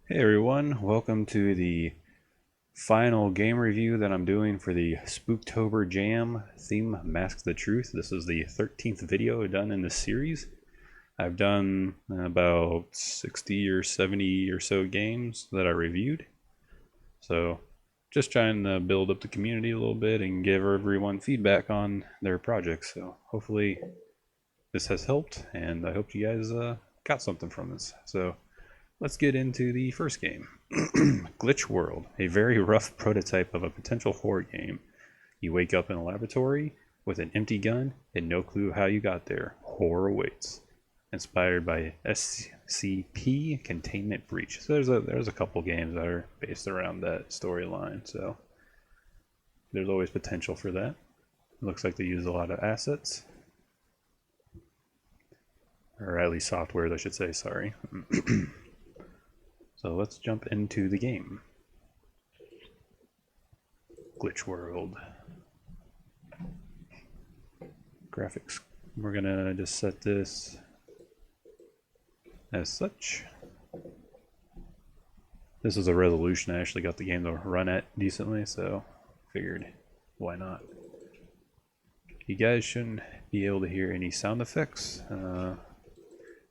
Hey everyone, welcome to the final game review that I'm doing for the Spooktober Jam theme Mask the Truth. This is the 13th video done in this series. I've done about 60 or 70 or so games that I reviewed. So just trying to build up the community a little bit and give everyone feedback on their projects. So hopefully this has helped, and I hope you guys got something from this. So let's get into the first game. Glitch World, a very rough prototype of a potential horror game. You wake up in a laboratory with an empty gun and no clue how you got there. Horror awaits. Inspired by SCP Containment Breach. So there's a couple games that are based around that storyline. So there's always potential for that. It looks like they use a lot of assets, or at least software, I should say. Sorry. So let's jump into the game. Glitch World. Graphics. We're gonna just set this as such. This is a resolution I actually got the game to run at decently, so figured why not. You guys shouldn't be able to hear any sound effects.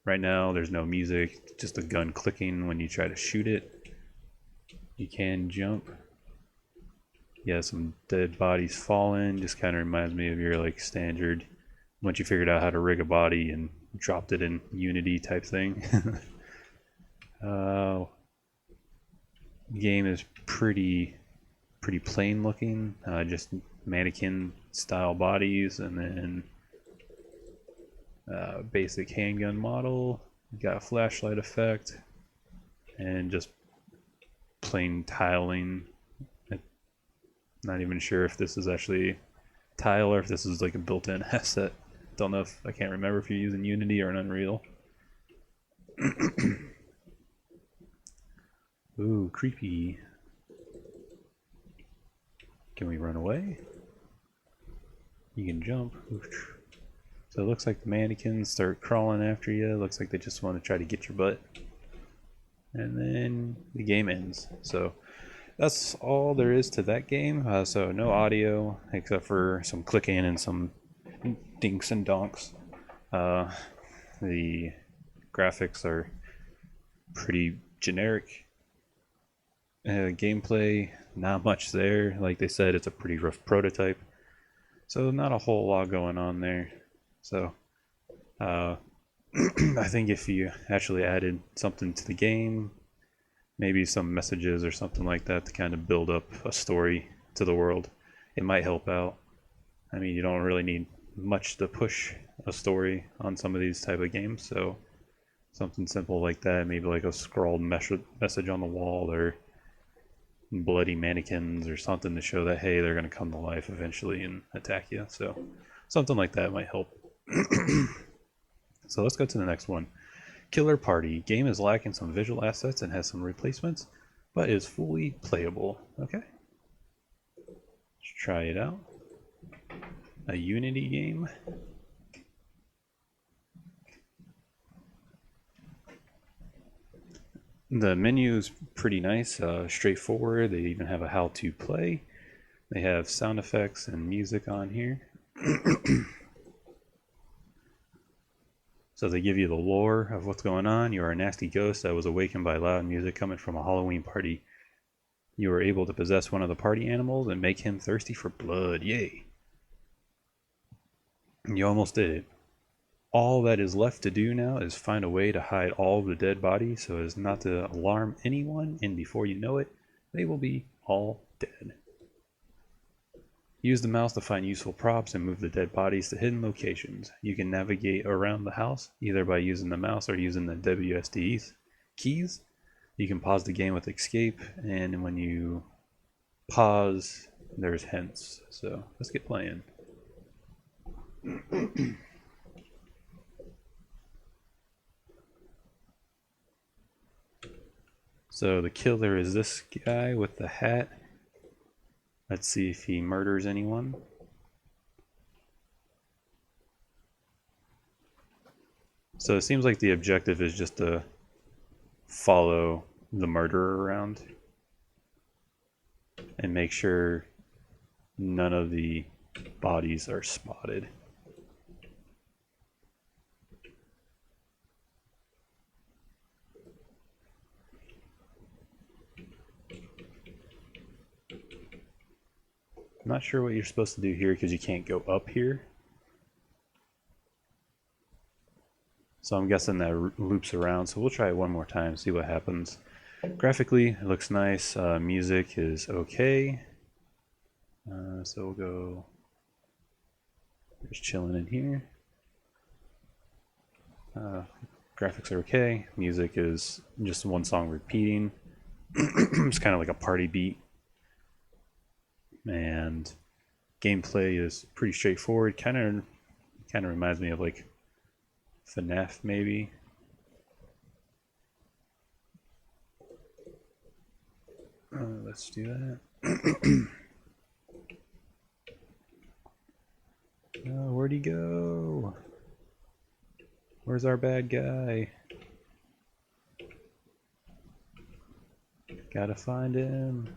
Right now there's no music, just a gun clicking when you try to shoot it. You can jump. Yeah, some dead bodies falling. Just kind of reminds me of your like standard, once you figured out how to rig a body and dropped it in Unity type thing. Game is pretty plain looking, just mannequin style bodies, and then basic handgun model. Got a flashlight effect, and just plain tiling. Not even sure if this is actually tile or if this is like a built-in asset. Don't know if I can't remember if you're using Unity or an Unreal. Ooh, creepy. Can we run away? You can jump. So it looks like the mannequins start crawling after you. It looks like they just want to try to get your butt. And then the game ends. So that's all there is to that game. So no audio except for some clicking and some dinks and donks. The graphics are pretty generic. Gameplay, not much there. Like they said, it's a pretty rough prototype. So not a whole lot going on there. So I think if you actually added something to the game, maybe some messages or something like that to kind of build up a story to the world, it might help out. I mean, you don't really need much to push a story on some of these type of games, so something simple like that, maybe like a scrawled message on the wall, or bloody mannequins or something to show that, hey, they're going to come to life eventually and attack you. So something like that might help. So let's go to the next one. Killer Party. Game is lacking some visual assets and has some replacements, but is fully playable. Okay. Let's try it out. A Unity game. The menu is pretty nice, straightforward. They even have a how to play. They have sound effects and music on here. So they give you the lore of what's going on. You are a nasty ghost that was awakened by loud music coming from a Halloween party. You are able to possess one of the party animals and make him thirsty for blood. Yay. You almost did it. All that is left to do now is find a way to hide all of the dead bodies so as not to alarm anyone, and before you know it, they will be all dead. Use the mouse to find useful props and move the dead bodies to hidden locations. You can navigate around the house either by using the mouse or using the WSD keys. You can pause the game with escape, and when you pause, there's hints. So let's get playing. So the killer is this guy with the hat. Let's see if he murders anyone. So it seems like the objective is just to follow the murderer around and make sure none of the bodies are spotted. I'm not sure what you're supposed to do here because you can't go up here. So I'm guessing that loops around. So we'll try it one more time, see what happens. Graphically, it looks nice. Music is okay. So we'll go just chilling in here. Graphics are okay. Music is just one song repeating. It's kind of like a party beat. And gameplay is pretty straightforward. Kind of reminds me of like FNAF maybe. Let's do that. Where'd he go? Where's our bad guy? Gotta find him.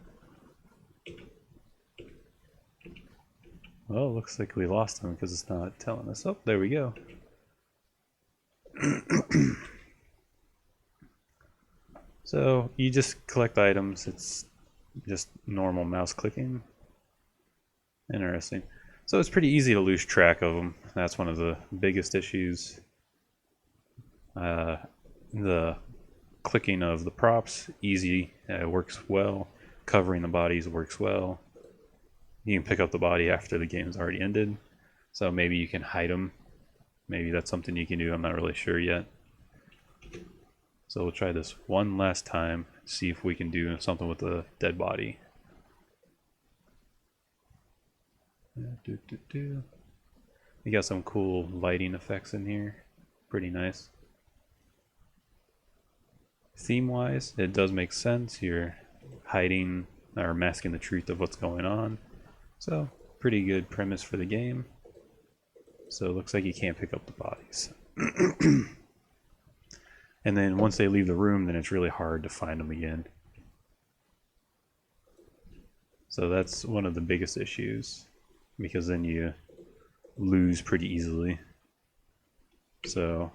Well, looks like we lost him because it's not telling us. Oh, there we go. So you just collect items. It's just normal mouse clicking. Interesting. So it's pretty easy to lose track of them. That's one of the biggest issues. The clicking of the props, easy, works well. Covering the bodies works well. You can pick up the body after the game's already ended. So maybe you can hide them. Maybe that's something you can do. I'm not really sure yet. So we'll try this one last time, see if we can do something with the dead body. You got some cool lighting effects in here. Pretty nice. Theme-wise, it does make sense. You're hiding or masking the truth of what's going on. So, pretty good premise for the game. So it looks like you can't pick up the bodies. And then once they leave the room, then it's really hard to find them again. So that's one of the biggest issues, because then you lose pretty easily. So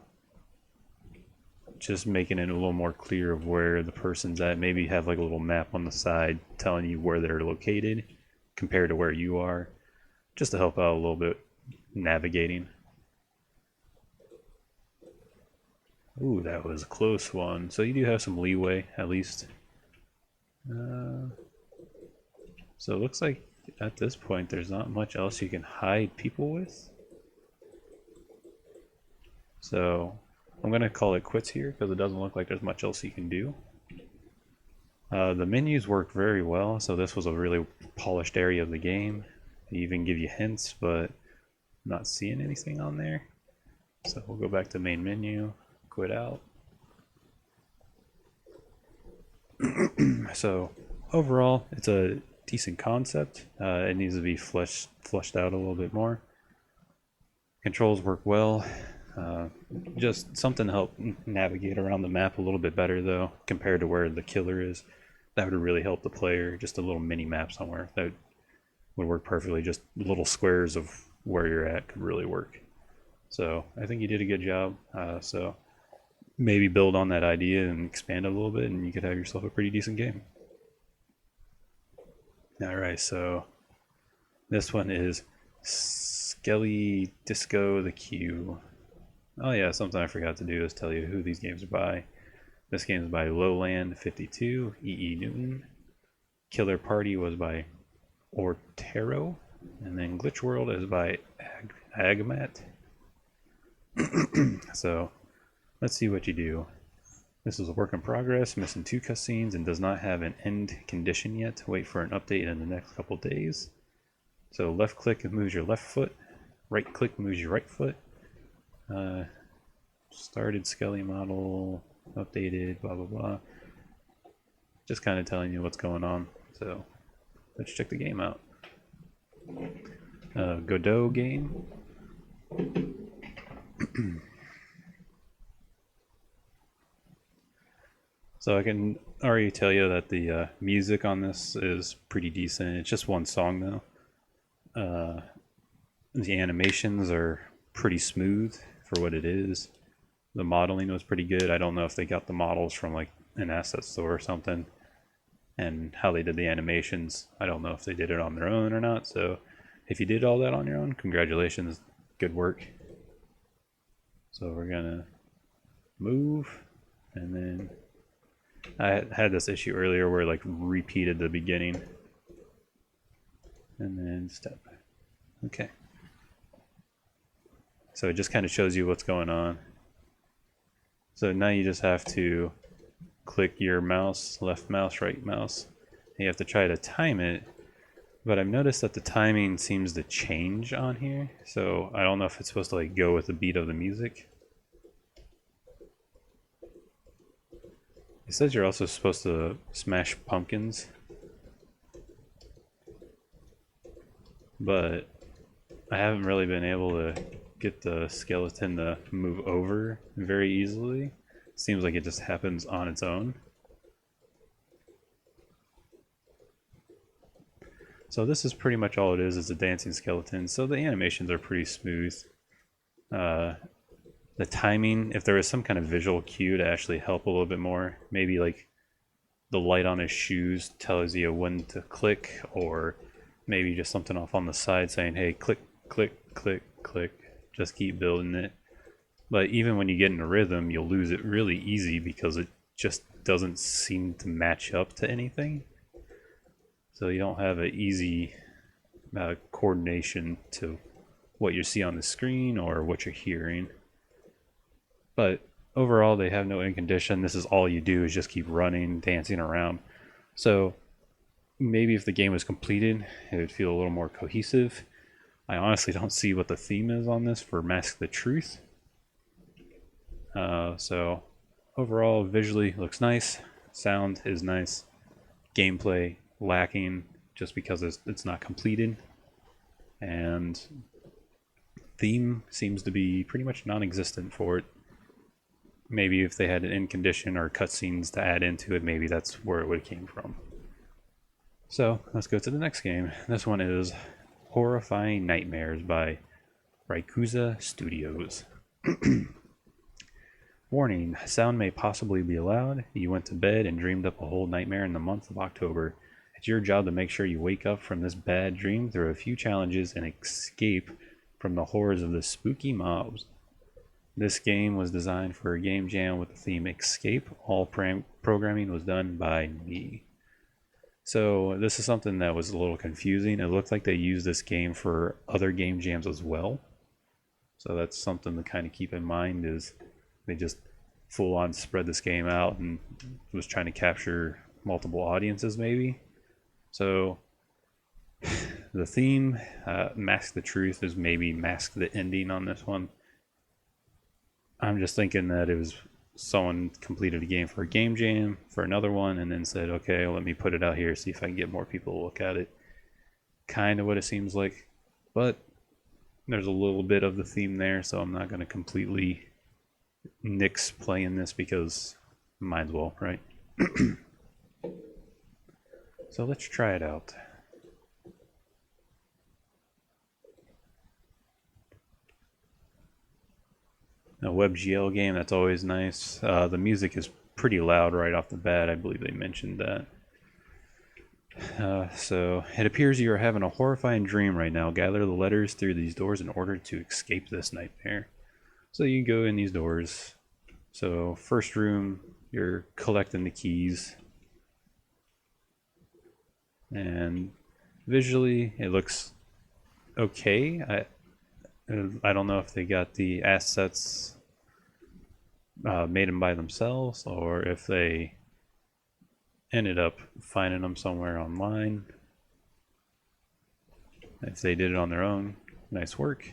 just making it a little more clear of where the person's at. Maybe have like a little map on the side telling you where they're located compared to where you are, just to help out a little bit navigating. Ooh, that was a close one. So you do have some leeway, at least. So it looks like at this point there's not much else you can hide people with. So I'm going to call it quits here because it doesn't look like there's much else you can do. The menus work very well, so this was a really polished area of the game. They even give you hints, but I'm not seeing anything on there. So we'll go back to main menu, quit out. So overall, it's a decent concept. It needs to be fleshed out a little bit more. Controls work well. Just something to help navigate around the map a little bit better, though, compared to where the killer is. That would really help the player. Just a little mini map somewhere that would work perfectly. Just little squares of where you're at could really work. So I think you did a good job. So maybe build on that idea and expand it a little bit, and you could have yourself a pretty decent game. Alright, so this one is Skelly Disco the Q. Oh yeah, something I forgot to do is tell you who these games are by. This game is by Lowland 52, E.E. Newton. Killer Party was by Ortero. And then Glitch World is by Agmat. So, let's see what you do. This is a work in progress, missing 2 cutscenes, and does not have an end condition yet. Wait for an update in the next couple days. So left click moves your left foot, right click moves your right foot. Started Skelly model, updated, blah blah blah. Just kind of telling you what's going on. So let's check the game out. Godot game. So I can already tell you that the music on this is pretty decent. It's just one song though. The animations are pretty smooth for what it is. The modeling was pretty good. I don't know if they got the models from like an asset store or something, and how they did the animations. I don't know if they did it on their own or not. So if you did all that on your own, congratulations, good work. So we're gonna move, and then I had this issue earlier where it like repeated the beginning, and then step. Okay. So it just kind of shows you what's going on. So now you just have to click your mouse, left mouse, right mouse. And you have to try to time it, but I've noticed that the timing seems to change on here. So I don't know if it's supposed to like go with the beat of the music. It says you're also supposed to smash pumpkins, but I haven't really been able to get the skeleton to move over very easily. Seems like it just happens on its own. So this is pretty much all it is a dancing skeleton. So the animations are pretty smooth. The timing, if there was some kind of visual cue to actually help a little bit more, maybe like the light on his shoes tells you when to click, or maybe just something off on the side saying, hey, click, click, click, click, just keep building it. But even when you get in a rhythm, you'll lose it really easy because it just doesn't seem to match up to anything. So you don't have an easy coordination to what you see on the screen or what you're hearing. But overall, they have no end condition. This is all you do is just keep running, dancing around. So maybe if the game was completed, it would feel a little more cohesive. I honestly don't see what the theme is on this for Mask the Truth. So overall, visually looks nice. Sound is nice. Gameplay lacking just because it's not completed. And theme seems to be pretty much non-existent for it. Maybe if they had an end condition or cutscenes to add into it, maybe that's where it would have came from. So let's go to the next game. This one is Horrifying Nightmares by Raikuza Studios. Warning, sound may possibly be allowed. You went to bed and dreamed up a whole nightmare in the month of October. It's your job to make sure you wake up from this bad dream through a few challenges and escape from the horrors of the spooky mobs. This game was designed for a game jam with the theme Escape. All programming was done by me. So this is something that was a little confusing. It looked like they used this game for other game jams as well. So that's something to kind of keep in mind, is they just full on spread this game out and was trying to capture multiple audiences maybe. So the theme, Mask the Truth, is maybe Mask the Ending on this one. I'm just thinking that it was someone completed a game for a game jam for another one and then said, okay, let me put it out here, see if I can get more people to look at it. Kind of what it seems like, but there's a little bit of the theme there, so I'm not going to completely nix playing this because might as well, right? So let's try it out. A WebGL game, that's always nice. The music is pretty loud right off the bat. I believe they mentioned that. So it appears you are having a horrifying dream right now. Gather the letters through these doors in order to escape this nightmare. So you go in these doors. So first room, you're collecting the keys. And visually, it looks okay. I don't know if they got the assets made them by themselves or if they ended up finding them somewhere online. If they did it on their own, nice work.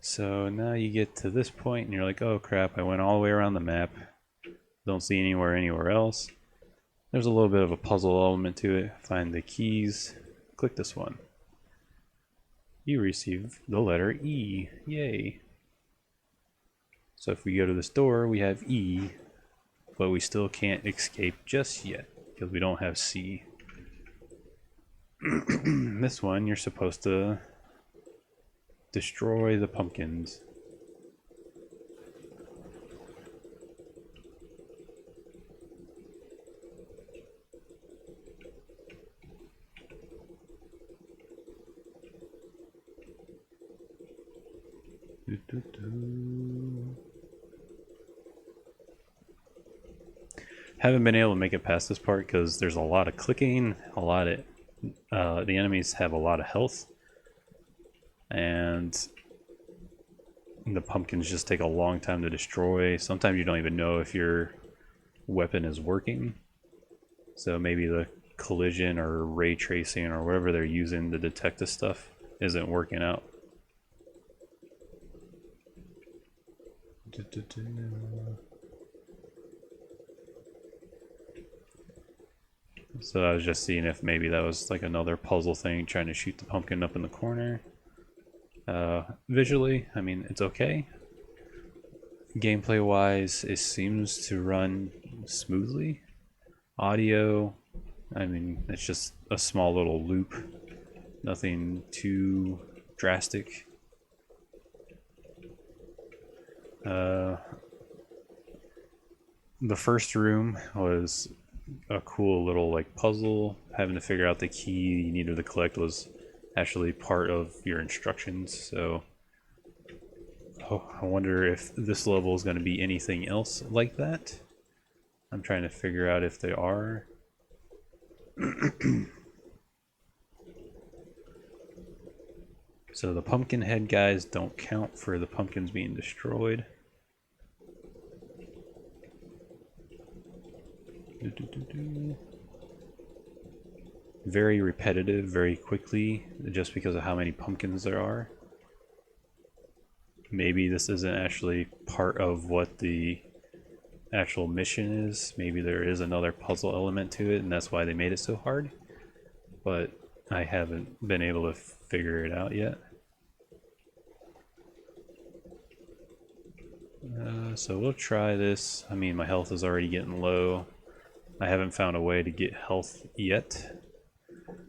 So now you get to this point and you're like, oh crap, I went all the way around the map. Don't see anywhere else. There's a little bit of a puzzle element to it. Find the keys. Click this one. You receive the letter E. Yay. So if we go to this door, we have E, but we still can't escape just yet because we don't have C. This one, you're supposed to destroy the pumpkins. Haven't been able to make it past this part because there's a lot of clicking, a lot of the enemies have a lot of health, and the pumpkins just take a long time to destroy. Sometimes you don't even know if your weapon is working, so maybe the collision or ray tracing or whatever they're using to detect this stuff isn't working out. So I was just seeing if maybe that was like another puzzle thing, trying to shoot the pumpkin up in the corner. Visually, I mean, it's okay. Gameplay wise, it seems to run smoothly. Audio, I mean, it's just a small little loop, nothing too drastic. The first room was a cool little like puzzle. Having to figure out the key you needed to collect was actually part of your instructions, so I wonder if this level is going to be anything else like that. I'm trying to figure out if they are. So the pumpkin head guys don't count for the pumpkins being destroyed. Very repetitive, very quickly, just because of how many pumpkins there are. Maybe this isn't actually part of what the actual mission is. Maybe there is another puzzle element to it, and that's why they made it so hard. But I haven't been able to figure it out yet. So we'll try this. I mean, my health is already getting low. I haven't found a way to get health yet,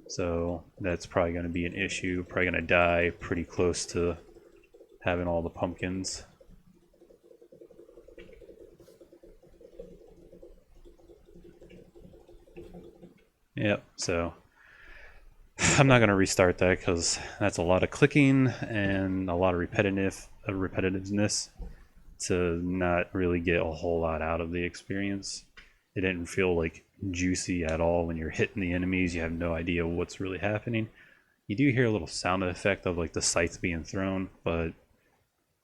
so that's probably going to be an issue. Probably going to die pretty close to having all the pumpkins. Yep, so I'm not going to restart that because that's a lot of clicking and a lot of repetitiveness to not really get a whole lot out of the experience. It didn't feel like juicy at all when you're hitting the enemies. You have no idea what's really happening. You do hear a little sound effect of like the scythe being thrown, but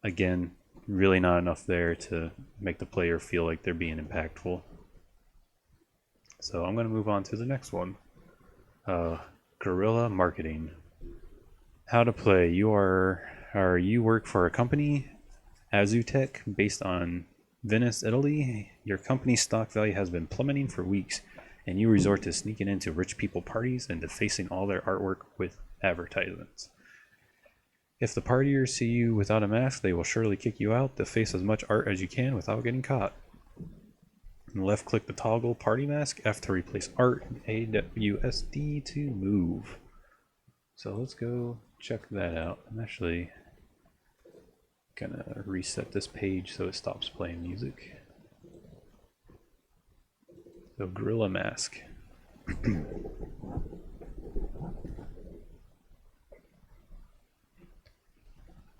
again, really not enough there to make the player feel like they're being impactful. So I'm going to move on to the next one. Guerrilla marketing. How to play. You work for a company, Azutech, based on Venice, Italy. Your company's stock value has been plummeting for weeks, and you resort to sneaking into rich people parties and defacing all their artwork with advertisements. If the partiers see you without a mask, they will surely kick you out. Deface as much art as you can without getting caught. Left click the toggle party mask after replace art AWSD to move. So let's go check that out. I'm actually gonna reset this page so it stops playing music. So Gorilla Mask.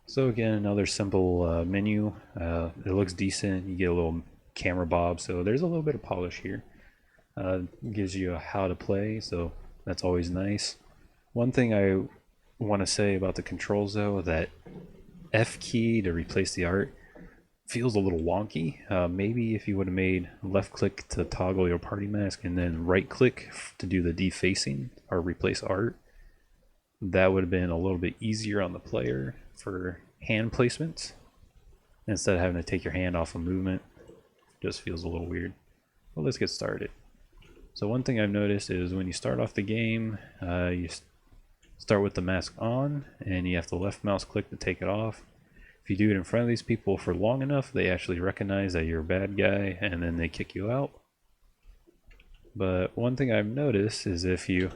So again, another simple menu. It looks decent. You get a little camera bob, so there's a little bit of polish here. Gives you a how to play, so that's always nice. One thing I want to say about the controls though, that F key to replace the art feels a little wonky. Maybe if you would have made left click to toggle your party mask and then right click to do the defacing or replace art, that would have been a little bit easier on the player for hand placements instead of having to take your hand off a movement. Just feels a little weird. Well, let's get started. So one thing I've noticed is when you start off the game, you start with the mask on and you have to left mouse click to take it off. if you do it in front of these people for long enough, they actually recognize that you're a bad guy and then they kick you out. But one thing I've noticed is if you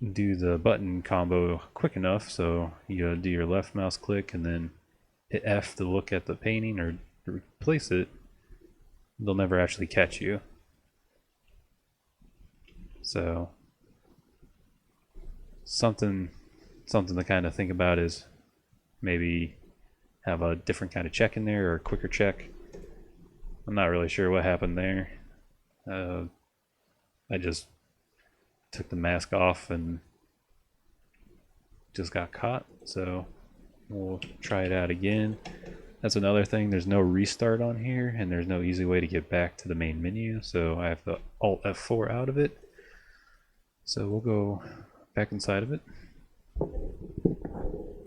do the button combo quick enough, so you do your left mouse click and then hit F to look at the painting or replace it, they'll never actually catch you. So something to kind of think about is maybe have a different kind of check in there or a quicker check. I'm not really sure what happened there. I just took the mask off and just got caught, so we'll try it out again. That's another thing, there's no restart on here and there's no easy way to get back to the main menu, so I have to Alt F4 out of it. So we'll go back inside of it.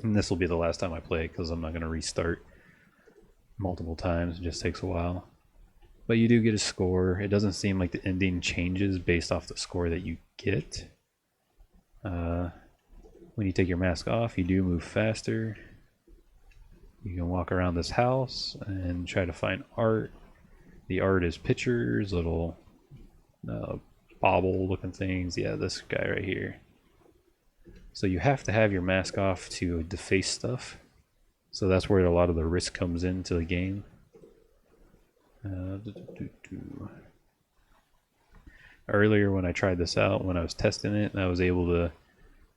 And this will be the last time I play it because I'm not going to restart multiple times, it just takes a while. But you do get a score. It doesn't seem like the ending changes based off the score that you get. When you take your mask off, you do move faster. You can walk around this house and try to find art. The art is pictures, little bauble looking things. Yeah, this guy right here. So you have to have your mask off to deface stuff. So that's where a lot of the risk comes into the game. Earlier when I tried this out, when I was testing it, I was able to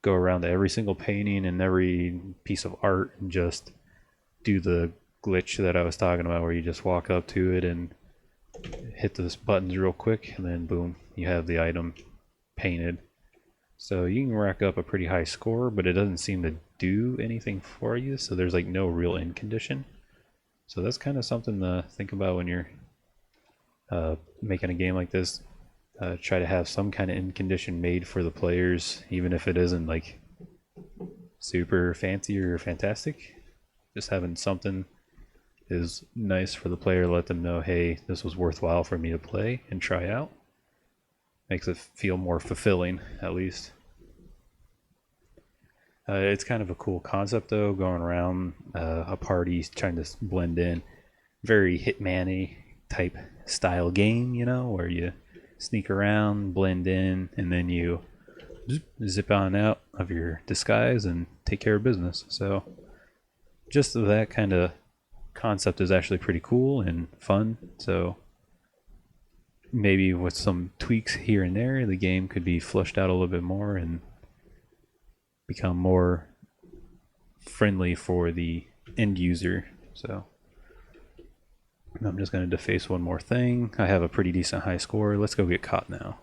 go around to every single painting and every piece of art and just do the glitch that I was talking about, where you just walk up to it and hit those buttons real quick and then boom, you have the item painted. So you can rack up a pretty high score, but it doesn't seem to do anything for you, so there's like no real end condition. So that's kind of something to think about when you're making a game like this. Try to have some kind of end condition made for the players, even if it isn't like super fancy or fantastic. Just having something is nice for the player to let them know, hey, this was worthwhile for me to play and try out. Makes it feel more fulfilling, at least. It's kind of a cool concept, though, going around a party trying to blend in. Very Hitman-y type style game, you know, where you sneak around, blend in, and then you zip on out of your disguise and take care of business. So just that kind of concept is actually pretty cool and fun. So maybe with some tweaks here and there, the game could be fleshed out a little bit more and become more friendly for the end user. So I'm just going to deface one more thing. I have a pretty decent high score. Let's go get caught now.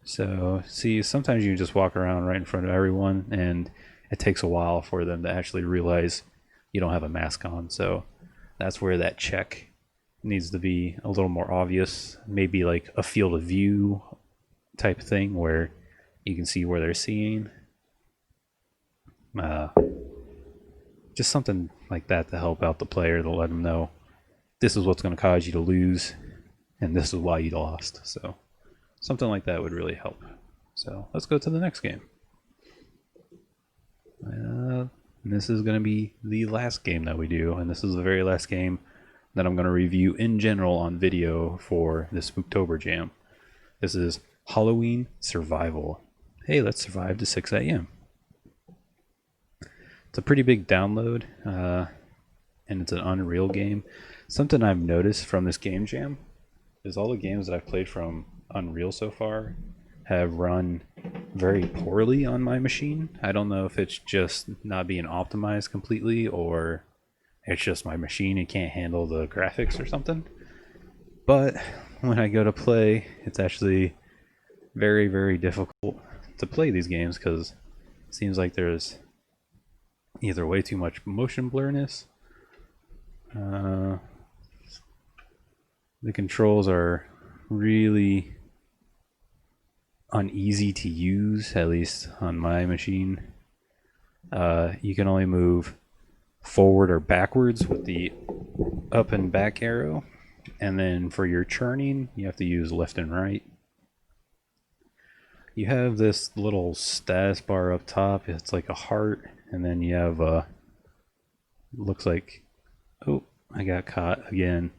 So see, sometimes you just walk around right in front of everyone and it takes a while for them to actually realize you don't have a mask on. So that's where that check needs to be a little more obvious. Maybe like a field of view type thing where you can see where they're seeing. Just something like that to help out the player, to let them know this is what's going to cause you to lose and this is why you lost. So something like that would really help. So let's go to the next game. This is going to be the last game that we do, and this is the very last game that I'm going to review in general on video for the Spooktober Jam. This is Halloween Survival. Hey, let's survive to 6 a.m. It's a pretty big download, and it's an Unreal game. Something I've noticed from this game jam is all the games that I've played from Unreal so far have run very poorly on my machine. I don't know if it's just not being optimized completely, or it's just my machine and can't handle the graphics or something. But when I go to play, it's actually very, very difficult to play these games because it seems like there's either way too much motion blurriness. The controls are really uneasy to use, at least on my machine. You can only move forward or backwards with the up and back arrow, and then for your churning you have to use left and right. you have this little status bar up top. It's like a heart, and then you have looks like, oh, I got caught again.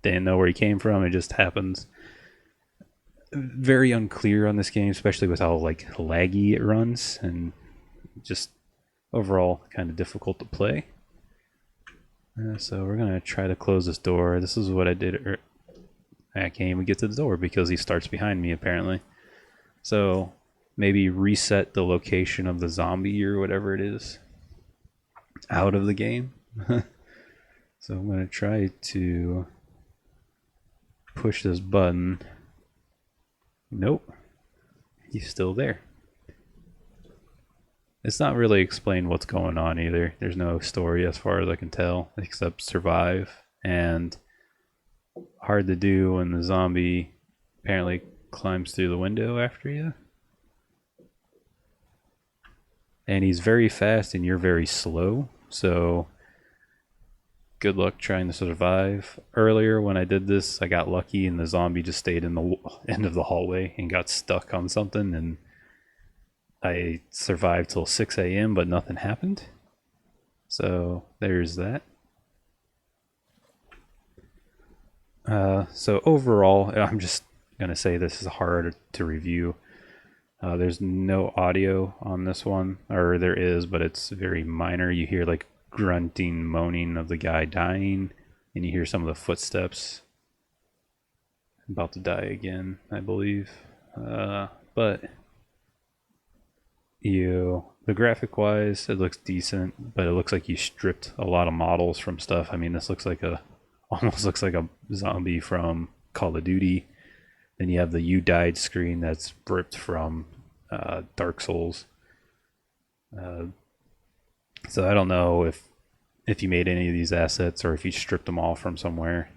Didn't know where he came from. It just happens. Very unclear on this game, especially with how like laggy it runs, and just overall kind of difficult to play. So we're gonna try to close this door. This is what I did. I can't even get to the door because he starts behind me apparently. So maybe reset the location of the zombie or whatever it is out of the game. So I'm gonna try to push this button. Nope, he's still there. It's not really explained what's going on either. There's no story as far as I can tell, except survive. And hard to do when the zombie apparently climbs through the window after you. And he's very fast and you're very slow, so good luck trying to survive. Earlier when I did this, I got lucky and the zombie just stayed in the end of the hallway and got stuck on something, and I survived till 6 a.m. but nothing happened. So there's that. So overall, I'm just gonna say this is hard to review. There's no audio on this one, or there is, but it's very minor. You hear like grunting, moaning of the guy dying, and you hear some of the footsteps. I'm about to die again, I believe. But the graphic wise, it looks decent, but it looks like you stripped a lot of models from stuff. I mean, this looks like almost looks like a zombie from Call of Duty. Then you have the "You Died" screen that's ripped from Dark Souls. So I don't know if you made any of these assets or if you stripped them all from somewhere.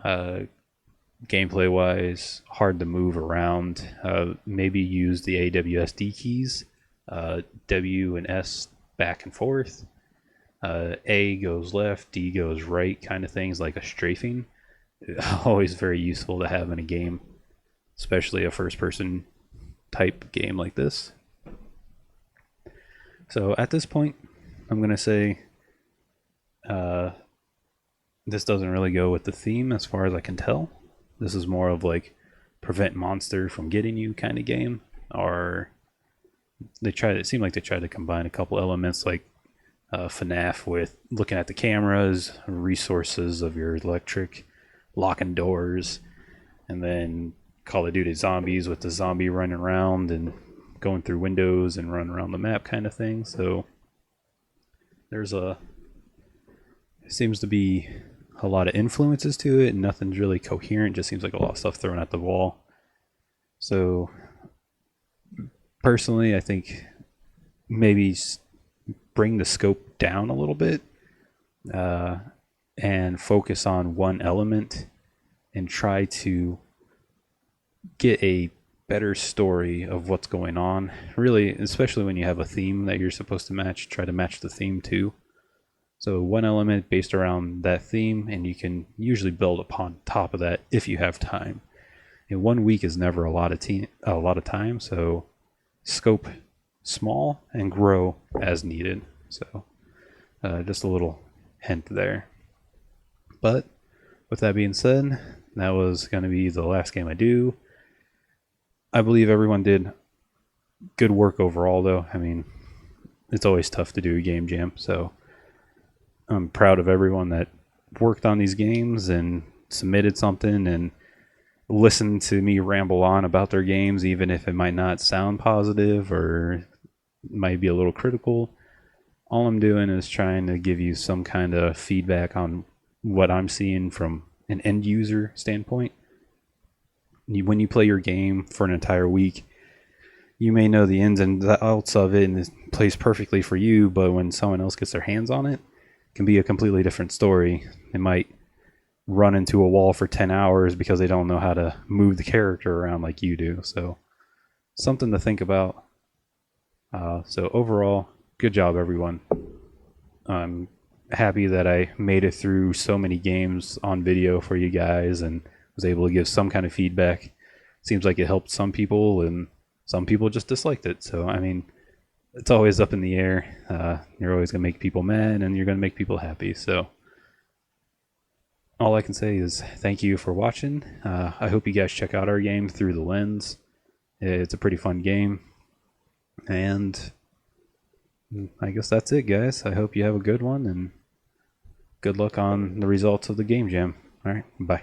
Gameplay wise, hard to move around. Maybe use the AWSD keys, W and S back and forth. A goes left, D goes right, kind of things, like a strafing. Always very useful to have in a game, especially a first person type game like this. So at this point, I'm going to say this doesn't really go with the theme as far as I can tell. This is more of like prevent monster from getting you kind of game. Or it seemed like they tried to combine a couple elements like FNAF with looking at the cameras, resources of your electric, locking doors, and then Call of Duty Zombies with the zombie running around and going through windows and running around the map kind of thing. So it seems to be a lot of influences to it, and nothing's really coherent. Just seems like a lot of stuff thrown at the wall. So personally, I think maybe bring the scope down a little bit and focus on one element and try to get a better story of what's going on. Really, especially when you have a theme that you're supposed to match, try to match the theme too. So one element based around that theme, and you can usually build upon top of that if you have time. And 1 week is never a lot of time, so scope small and grow as needed. So just a little hint there. But with that being said, that was going to be the last game I do. I believe everyone did good work overall, though. I mean, it's always tough to do a game jam, so I'm proud of everyone that worked on these games and submitted something and listened to me ramble on about their games, even if it might not sound positive or might be a little critical. All I'm doing is trying to give you some kind of feedback on what I'm seeing from an end user standpoint. When you play your game for an entire week, you may know the ins and outs of it and it plays perfectly for you, but when someone else gets their hands on it, can be a completely different story. They might run into a wall for 10 hours because they don't know how to move the character around like you do. So something to think about. So overall, good job everyone. I'm happy that I made it through so many games on video for you guys and was able to give some kind of feedback. seems like it helped some people, and some people just disliked it. So I mean, it's always up in the air. You're always gonna make people mad, and you're gonna make people happy. So all I can say is thank you for watching. I hope you guys check out our game Through the Lens. It's a pretty fun game, and I guess that's it, guys. I hope you have a good one, and good luck on the results of the game jam. All right, bye.